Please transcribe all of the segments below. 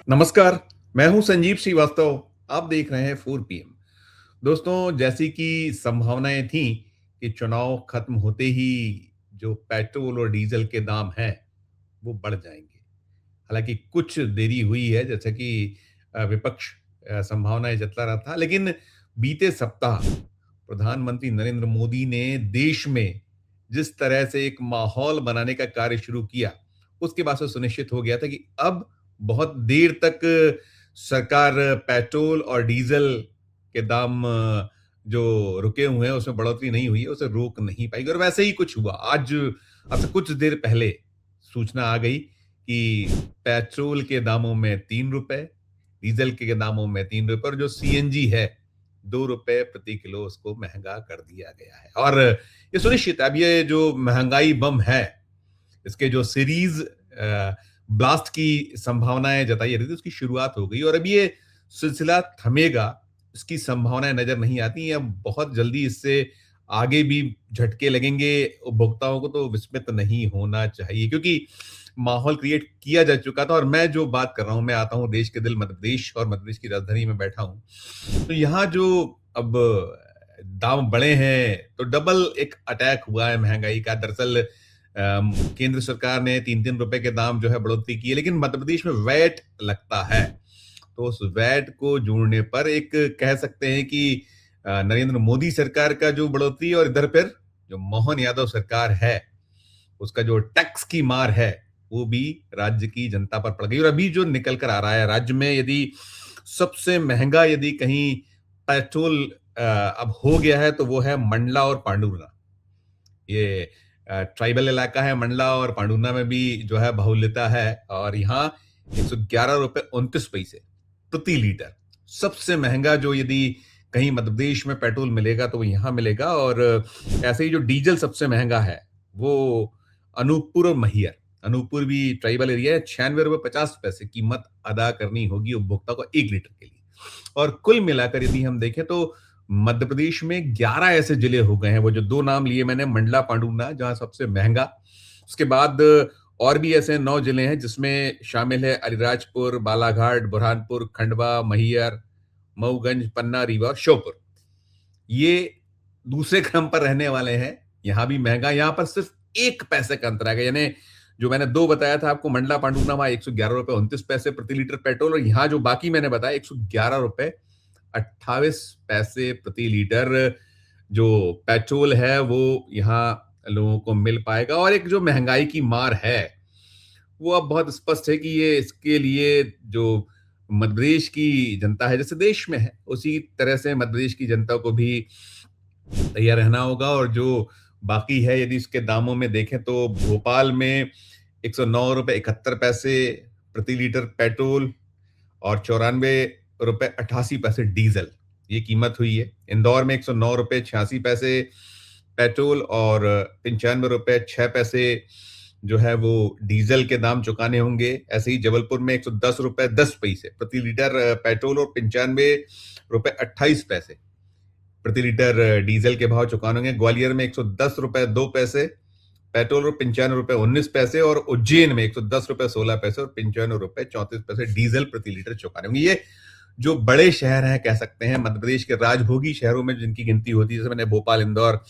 नमस्कार, मैं हूं संजीव श्रीवास्तव। आप देख रहे हैं 4 पीएम। दोस्तों, जैसी कि संभावनाएं थीं कि चुनाव खत्म होते ही जो पेट्रोल और डीजल के दाम हैं, वो बढ़ जाएंगे। हालांकि कुछ देरी हुई है, जैसे कि विपक्ष संभावनाएं जतला रहा था, लेकिन बीते सप्ताह प्रधानमंत्री नरेंद्र मोदी ने देश में जिस तरह से एक माहौल बनाने का कार्य शुरू किया, उसके बाद से सुनिश्चित हो गया था कि अब बहुत देर तक सरकार पेट्रोल और डीजल के दाम जो रुके हुए हैं, उसमें बढ़ोतरी नहीं हुई है, उसे रोक नहीं पाएगी। और वैसे ही कुछ हुआ। आज अब से कुछ देर पहले सूचना आ गई कि पेट्रोल के दामों में ₹3, डीजल के दामों में ₹3 और जो सीएनजी है, ₹2 प्रति किलो उसको महँगा कर दिया गया है। और ये सुनिश्चित है, अब ये जो महँगाई बम है, इसके जो सीरीज़ ब्लास्ट की संभावनाएँ जताई जा रही थी, उसकी शुरुआत हो गई और अब ये सिलसिला थमेगा, इसकी संभावनाएँ नज़र नहीं आती हैं। अब बहुत जल्दी इससे आगे भी झटके लगेंगे। उपभोक्ताओं को तो विस्मित नहीं होना चाहिए, क्योंकि माहौल क्रिएट किया जा चुका था। और मैं जो बात कर रहा हूँ, मैं आता हूँ देश के दिल मध्य प्रदेश, और मध्य प्रदेश की राजधानी में बैठा हूँ। तो यहाँ जो अब दाम बढ़े हैं, तो डबल एक अटैक हुआ है महँगाई का। दरअसल केंद्र सरकार ने ₹3-3 के दाम जो है बढ़ोतरी की है, लेकिन मध्य प्रदेश में वैट लगता है। तो उस वैट को जोड़ने पर एक कह सकते हैं कि नरेंद्र मोदी सरकार का जो बढ़ोतरी, और इधर फिर जो मोहन यादव सरकार है, उसका जो टैक्स की मार है, वो भी राज्य की जनता पर पड़ गई। और अभी जो निकल कर आ रहा है, राज्य में यदि सबसे महँगा यदि कहीं पेट्रोल अब हो गया है, तो वो है मंडला और पांडुर्ना। ये ट्राइबल इलाका है मंडला, और पांडुर्ना में भी जो है बाहुल्यता है। और यहाँ ₹111.29 प्रति लीटर सबसे महंगा जो यदि कहीं मध्य प्रदेश में पेट्रोल मिलेगा, तो वो यहाँ मिलेगा। और ऐसे ही जो डीजल सबसे महंगा है, वो अनूपपुर और मैहर। अनूपपुर भी ट्राइबल एरिया है। ₹96.50 कीमत अदा करनी होगी उपभोक्ता को 1 लीटर के लिए। और कुल मिलाकर यदि हम देखें, तो मध्य प्रदेश में 11 ऐसे जिले हो गए हैं, वो जो 2 नाम लिए मैंने, मंडला, पांडुर्ना, जहाँ सबसे महँगा। उसके बाद और भी ऐसे 9 जिले हैं, जिसमें शामिल है अलीराजपुर, बालाघाट, बुरहानपुर, खंडवा, मैहर, मऊगंज, पन्ना, रीवा और श्योपुर। ये दूसरे क्रम पर रहने वाले हैं। यहाँ भी महँगा, यहाँ पर सिर्फ 1 पैसे का अंतर आएगा। यानी जो मैंने 2 बताया था आपको, मंडला, पांडुर्ना, वहाँ ₹111.29 प्रति लीटर पेट्रोल, और यहाँ जो बाकी मैंने बताया, ₹111.28 प्रति लीटर जो पेट्रोल है, वो यहाँ लोगों को मिल पाएगा। और एक जो महँगाई की मार है, वो अब बहुत स्पष्ट है कि ये इसके लिए जो मध्य प्रदेश की जनता है, जैसे देश में है, उसी तरह से मध्य प्रदेश की जनता को भी तैयार रहना होगा। और जो बाकी है, यदि इसके दामों में देखें, तो भोपाल में ₹109.71 प्रति लीटर पेट्रोल और ₹94.88 डीजल, ये कीमत हुई है। इंदौर में ₹109.86 पेट्रोल और ₹95.06 जो है वो डीजल के दाम चुकाने होंगे। ऐसे ही जबलपुर में ₹110.10 प्रति लीटर पेट्रोल और ₹95.28 प्रति लीटर डीजल के भाव चुकाने होंगे। ग्वालियर में ₹110.02 पेट्रोल और ₹95.19, और उज्जैन में ₹110.16 और ₹95.34 डीजल प्रति लीटर चुकाने होंगे। ये जो बड़े शहर हैं, कह सकते हैं मध्य प्रदेश के राजभोगी शहरों में जिनकी गिनती होती है, जैसे मैंने भोपाल, इंदौर,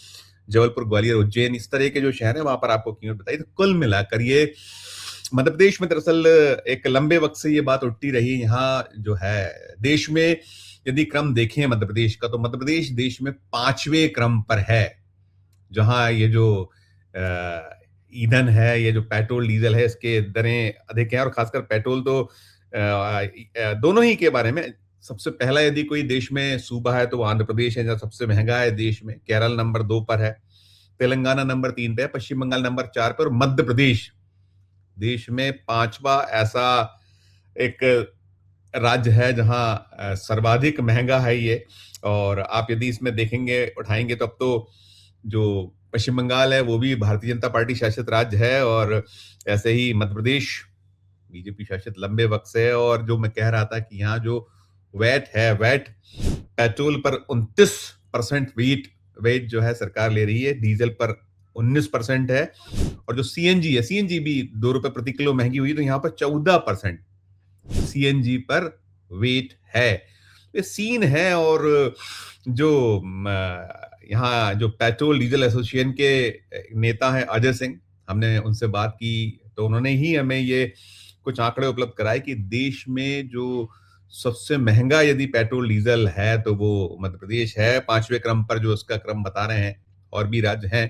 जबलपुर, ग्वालियर, उज्जैन, इस तरह के जो शहर हैं, वहां पर आपको कीमत बताई। तो कुल मिलाकर ये मध्य प्रदेश में दरअसल एक लंबे वक्त से ये बात उठती रही। यहाँ जो है देश में यदि क्रम देखें मध्य प्रदेश का, तो मध्य प्रदेश देश में 5वें क्रम पर है, जहां ये जो ईंधन है, ये जो पेट्रोल डीजल है, इसके दरें अधिक हैं। और खासकर पेट्रोल तो दोनों ही के बारे में, सबसे पहला यदि कोई देश में सूबा है, तो वो आंध्र प्रदेश है, जहाँ सबसे महंगा है देश में। केरल नंबर 2 पर है, तेलंगाना नंबर 3 पे है, पश्चिम बंगाल नंबर 4 पर, और मध्य प्रदेश देश में 5वां ऐसा एक राज्य है जहां सर्वाधिक महंगा है ये। और आप यदि इसमें देखेंगे, उठाएंगे, तो अब तो जो पश्चिम बंगाल है, वो भी भारतीय जनता पार्टी शासित राज्य है, और ऐसे ही मध्य प्रदेश बीजेपी शासित लंबे वक्त से है। और जो मैं कह रहा था कि यहाँ जो वैट है, वैट पेट्रोल पर 29% वेट जो है सरकार ले रही है, डीजल पर 19% है। और जो सीएनजी है, सीएनजी भी ₹2 प्रति किलो महंगी हुई, तो यहाँ पर 14% सीएनजी पर वेट है। ये सीन है। और जो यहाँ जो पेट्रोल डीजल एसोसिएशन के नेता हैं अजय सिंह, हमने उनसे बात की तो उन्होंने ही हमें ये कुछ आंकड़े उपलब्ध कराए कि देश में जो सबसे महंगा यदि पेट्रोल डीजल है तो वो मध्य प्रदेश है, 5वें क्रम पर जो उसका क्रम बता रहे हैं, और भी राज्य हैं।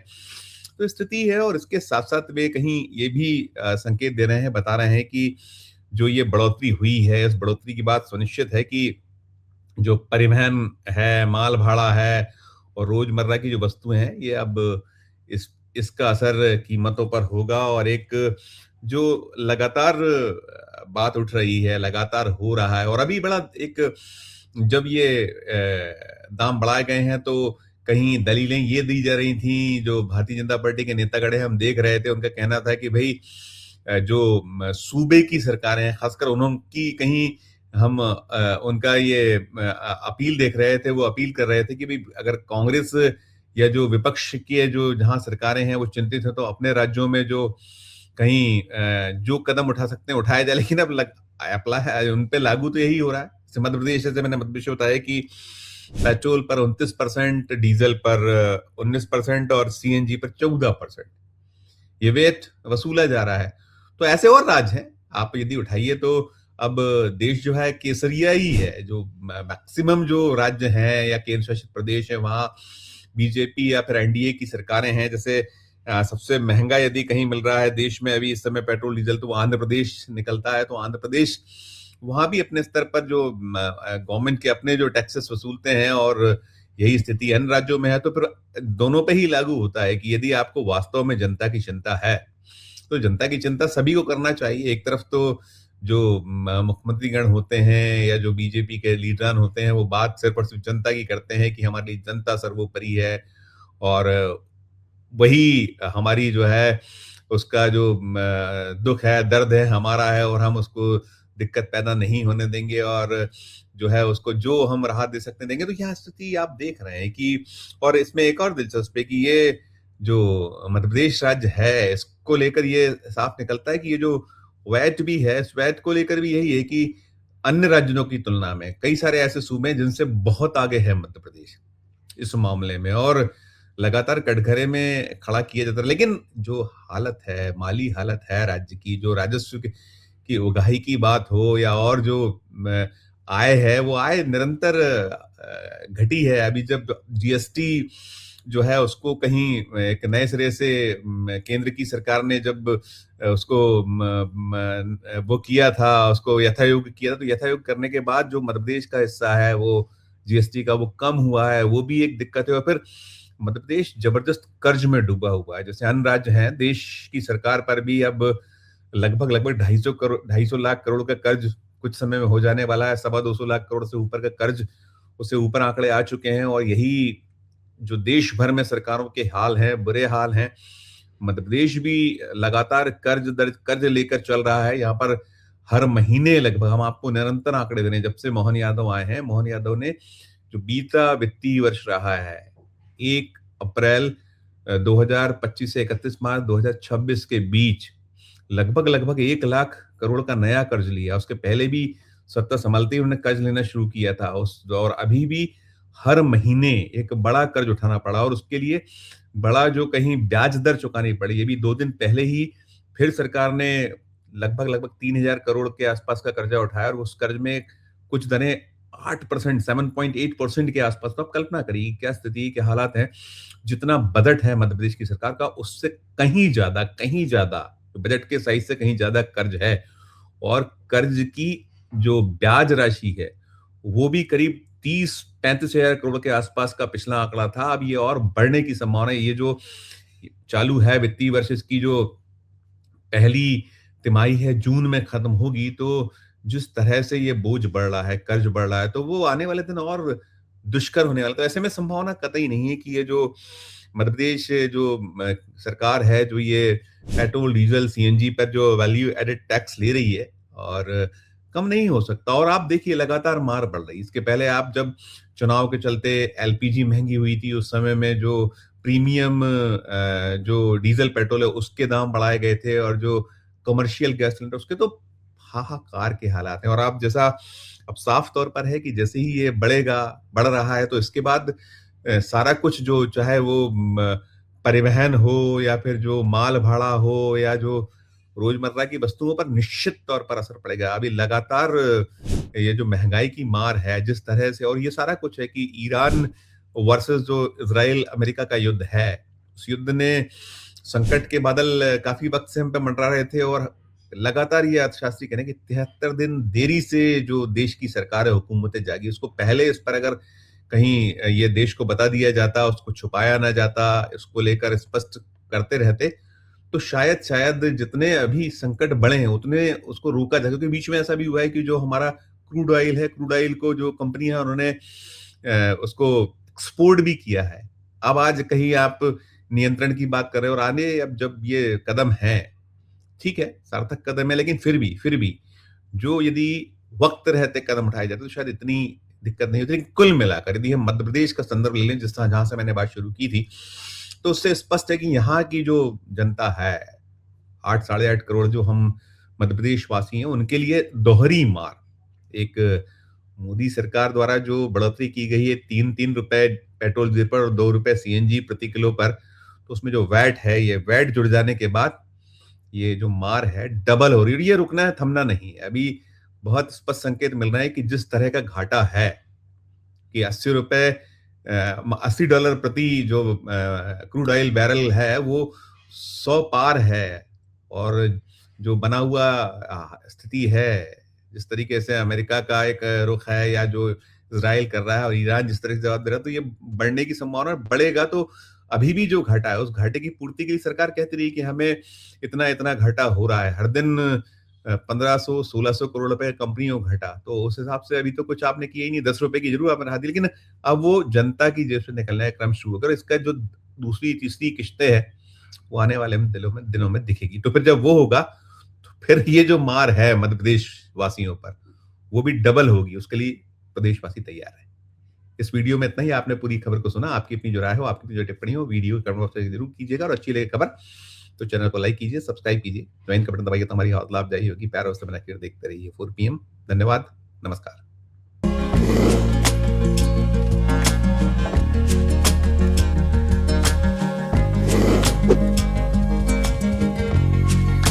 तो स्थिति है। और इसके साथ-साथ वे कहीं ये भी संकेत दे रहे हैं, बता रहे हैं कि जो ये बढ़ोतरी हुई है, इस बढ़ोतरी की बात सुनिश्चित है कि जो परिवहन है, माल भाड़ा है और रोज़मर्रा की जो वस्तुएँ हैं, ये अब इस इसका असर कीमतों पर होगा। और एक जो लगातार बात उठ रही है, लगातार हो रहा है, और अभी बड़ा एक जब ये दाम बढ़ाए गए हैं तो कहीं दलीलें ये दी जा रही थी, जो भारतीय जनता पार्टी के नेतागण हैं, हम देख रहे थे, उनका कहना था कि भई जो सूबे की सरकारें हैं, खासकर उनकी कहीं हम उनका ये अपील देख रहे थे, वो अपील कर रहे थे कि भई अगर कांग्रेस या जो विपक्ष की जो जहाँ सरकारें हैं, वो चिंतित हैं, तो अपने राज्यों में जो कहीं जो कदम उठा सकते हैं, उठाया जाए। लेकिन अब अप्लाई उन पे लागू तो यही हो रहा है। जैसे मध्य प्रदेश, जैसे मैंने मध्य प्रदेश में बताया कि पेट्रोल पर 29%, डीजल पर 19% और सीएनजी पर 14% ये वेट वसूला जा रहा है। तो ऐसे और राज्य हैं, आप यदि उठाइए तो अब देश जो है केसरिया ही है। जो मैक्सिमम जो राज्य हैं या केंद्र शासित प्रदेश है, वहाँ बीजेपी या फिर एनडीए की सरकारें हैं। जैसे सबसे महंगा यदि कहीं मिल रहा है देश में अभी इस समय पेट्रोल डीजल, तो वो आंध्र प्रदेश निकलता है। तो आंध्र प्रदेश वहाँ भी अपने स्तर पर जो गवर्नमेंट के अपने जो टैक्सेस वसूलते हैं, और यही स्थिति अन्य राज्यों में है। तो फिर दोनों पे ही लागू होता है कि यदि आपको वास्तव में जनता की चिंता है, तो जनता की चिंता सभी को करना चाहिए। एक तरफ तो जो मुख्यमंत्रीगण होते हैं या जो बीजेपी के लीडरान होते हैं, वो बात सिर्फ और सिर्फ जनता की करते हैं कि हमारी जनता सर्वोपरि है, और वही हमारी जो है उसका जो दुख है, दर्द है, हमारा है, और हम उसको दिक्कत पैदा नहीं होने देंगे, और जो है उसको जो हम राहत दे सकते हैं देंगे। तो यहाँ स्थिति आप देख रहे हैं कि, और इसमें एक और दिलचस्प है कि ये जो मध्य प्रदेश राज्य है, इसको लेकर ये साफ निकलता है कि ये जो वैट भी है, इस वैट को लेकर भी यही है कि अन्य राज्यों की तुलना में कई सारे ऐसे सूबे हैं जिनसे बहुत आगे है मध्य प्रदेश इस मामले में, और लगातार कटघरे में खड़ा किया जाता है। लेकिन जो हालत है, माली हालत है राज्य की, जो राजस्व की उगाही की बात हो या और जो आय है, वो आय निरंतर घटी है। अभी जब जीएसटी जो है उसको कहीं एक नए सिरे से केंद्र की सरकार ने जब उसको वो किया था, उसको यथायोग्य किया था, तो यथायोग्य करने के बाद जो मध्य प्रदेश का हिस्सा है वो जीएसटी का वो कम हुआ है, वो भी एक दिक्कत है। और फिर मध्य प्रदेश जबरदस्त कर्ज में डूबा हुआ है। जैसे अन्य राज्य हैं, देश की सरकार पर भी अब लगभग 250 लाख करोड़ का कर्ज कुछ समय में हो जाने वाला है। 225 लाख करोड़ से ऊपर का कर्ज, उससे ऊपर आंकड़े आ चुके हैं, और यही जो देश भर में सरकारों के हाल हैं, बुरे हाल हैं। मध्य प्रदेश भी लगातार कर्ज लेकर चल रहा है। यहाँ पर हर महीने लगभग, हम आपको निरंतर आंकड़े दे रहे हैं, जब से मोहन यादव आए हैं, मोहन यादव ने जो बीता वित्तीय वर्ष रहा है, 1 अप्रैल 2025 से 31 मार्च 2026 के बीच लगभग 1 लाख करोड़ का नया कर्ज लिया। उसके पहले भी सत्ता संभालते ही उन्होंने कर्ज लेना शुरू किया था और अभी भी हर महीने एक बड़ा कर्ज उठाना पड़ा, और उसके लिए बड़ा जो कहीं ब्याज दर चुकानी पड़ी। ये भी 2 दिन पहले ही फिर सरकार ने लगभग 3000 करोड़ के आसपास का कर्जा उठाया, और उस कर्ज में कुछ दरें 8%, 7.8% के आसपास। तो आप कल्पना करिए क्या स्थिति, क्या हालात हैं। जितना बजट है मध्य प्रदेश की सरकार का, उससे कहीं ज्यादा बजट के साइज से कहीं ज्यादा कर्ज है, और कर्ज की जो ब्याज राशि है वो भी करीब 30-35 हजार करोड़ के आसपास का पिछला आंकड़ा था। अब ये और बढ़ने की संभावना है। ये जो चालू है वित्तीय वर्ष, इसकी जो पहली तिमाही है जून में खत्म होगी, तो जिस तरह से ये बोझ बढ़ रहा है, कर्ज बढ़ रहा है, तो वो आने वाले दिन और दुष्कर होने वाला है। तो ऐसे में संभावना कतई नहीं है कि ये जो मध्य प्रदेश जो सरकार है, जो ये पेट्रोल, डीजल, सीएनजी पर जो वैल्यू एडेड टैक्स ले रही है, और कम नहीं हो सकता। और आप देखिए लगातार मार बढ़ रही है। इसके पहले आप जब चुनाव के चलते एलपीजी महंगी हुई थी, उस समय में जो प्रीमियम जो डीजल पेट्रोल है उसके दाम बढ़ाए गए थे, और जो कमर्शियल गैस सिलेंडर उसके तो हाहाकार के हालात हैं और आप जैसा अब साफ तौर पर है कि जैसे ही ये बढ़ रहा है तो इसके बाद सारा कुछ जो चाहे वो परिवहन हो या फिर जो माल भाड़ा हो या जो रोजमर्रा की वस्तुओं पर निश्चित तौर पर असर पड़ेगा। अभी लगातार ये जो महँगाई की मार है जिस तरह से और ये सारा कुछ है कि ईरान वर्सेस जो इज़राइल अमेरिका का युद्ध है, उस युद्ध ने संकट के बादल काफ़ी वक़्त से हम पे मंडरा रहे थे और लगातार ये अर्थशास्त्री कह रहे हैं कि 73 दिन देरी से जो देश की सरकार है, हुकूमतें जागी, उसको पहले इस पर अगर कहीं ये देश को बता दिया जाता, उसको छुपाया ना जाता, इसको लेकर स्पष्ट करते रहते, तो शायद जितने अभी संकट बढ़े हैं, उतने उसको रोका जा क्योंकि बीच में ऐसा भी हुआ है कि जो हमारा क्रूड ऑयल है, क्रूड ऑयल को जो कंपनी है उन्होंने उसको एक्सपोर्ट भी किया है। अब आज कहीं आप नियंत्रण की बात कर रहे हो और आगे अब जब ये कदम है, ठीक है, सार्थक कदम है लेकिन फिर भी जो यदि वक़्त रहते कदम उठाए जाते तो शायद इतनी दिक्कत नहीं होती। लेकिन कुल मिलाकर यदि हम मध्य प्रदेश का संदर्भ ले लें जिस तरह जहाँ से मैंने बात शुरू की थी, तो उससे स्पष्ट है कि यहाँ की जो जनता है, 8 साढ़े 8 करोड़ जो हम मध्य प्रदेश वासी हैं, उनके लिए दोहरी मार। एक मोदी सरकार द्वारा जो बढ़ोतरी की गई है 3-3 रुपए पेट्रोल डीजल पर और 2 रुपए सीएनजी प्रति किलो पर, तो उसमें जो वैट है, ये वैट जुड़ जाने के बाद ये जो मार है डबल हो रही है और ये रुकना है, थमना नहीं है। अभी बहुत स्पष्ट संकेत मिल रहा है कि जिस तरह का घाटा है कि $80 प्रति जो क्रूड ऑयल बैरल है वो 100 पार है और जो बना हुआ स्थिति है, जिस तरीके से अमेरिका का एक रुख है या जो इज़राइल कर रहा है और ईरान जिस तरह से जवाब दे रहा है, तो ये बढ़ने की संभावना बढ़ेगा तो अभी भी जो घाटा है, उस घाटे की पूर्ति के लिए सरकार कहती रही कि हमें इतना-इतना घाटा हो रहा है। हर दिन 1500-1600 करोड़ रुपए कंपनियों को घटा। तो उस हिसाब से अभी तो कुछ आपने किया ही नहीं, ₹10 की ज़रूर आपने बढ़ा दी, लेकिन अब वो जनता की जेब से निकलने का क्रम शुरू होगा और इसका जो दूसरी, तीसरी किश्तें हैं, वो आने वाले दिनों में दिखेगी। तो फिर जब वो होगा, तो फिर ये जो मार है मध्य प्रदेश वासियों पर, वो भी डबल होगी। उसके लिए प्रदेशवासी तैयार हैं। इस वीडियो में इतना ही। आपने पूरी खबर को सुना। आपकी अपनी जो राय हो, आपकी अपनी जो टिप्पणी हो, वीडियो कमेंट बॉक्स में ज़रूर कीजिएगा और अच्छी लगे खबर तो चैनल को लाइक कीजिए, सब्सक्राइब कीजिए, ज्वाइन का बटन दबाइए तो हमारी हौसला अफजाई होगी। प्यार और से बना के देखते रहिए 4 पीएम। धन्यवाद, नमस्कार।